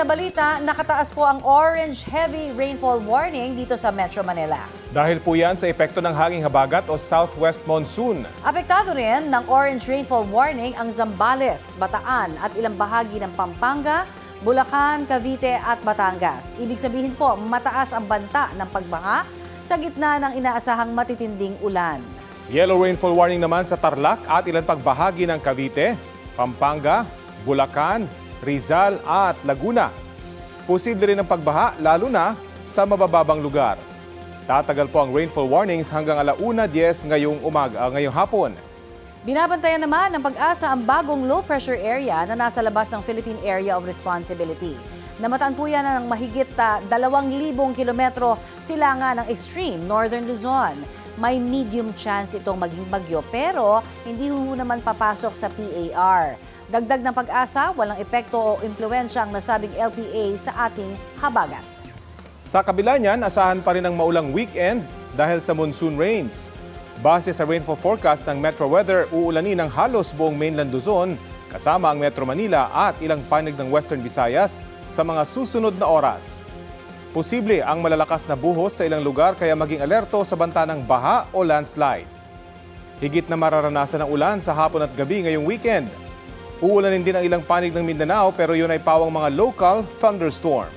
na balita, nakataas po ang orange heavy rainfall warning dito sa Metro Manila. Dahil po yan sa epekto ng hanging habagat o southwest monsoon. Apektado rin ng orange rainfall warning ang Zambales, Bataan at ilang bahagi ng Pampanga, Bulacan, Cavite at Batangas. Ibig sabihin po, mataas ang banta ng pagbaha sa gitna ng inaasahang matitinding ulan. Yellow rainfall warning naman sa Tarlac at ilang pagbahagi ng Cavite, Pampanga, Bulacan, Rizal at Laguna. Posible rin ang pagbaha lalo na sa mabababang lugar. Tatagal po ang rainfall warnings hanggang 1:10 ngayong hapon. Binabantayan naman ng Pag-asa ang bagong low pressure area na nasa labas ng Philippine Area of Responsibility. Namataan po yan ng mahigit 2,000 kilometro silangan ng extreme northern Luzon. May medium chance itong maging bagyo pero hindi naman papasok sa PAR. Dagdag ng Pag-asa, walang epekto o impluwensya ang nasabing LPA sa ating habagat. Sa kabila niyan, asahan pa rin ang maulang weekend dahil sa monsoon rains. Base sa rainfall forecast ng Metro Weather, uulanin ng halos buong mainland Luzon, kasama ang Metro Manila at ilang panig ng Western Visayas sa mga susunod na oras. Posible ang malalakas na buhos sa ilang lugar kaya maging alerto sa banta ng baha o landslide. Higit na mararanasan ng ulan sa hapon at gabi ngayong weekend. Uulanin din ang ilang panig ng Mindanao pero yun ay pawang mga local thunderstorm.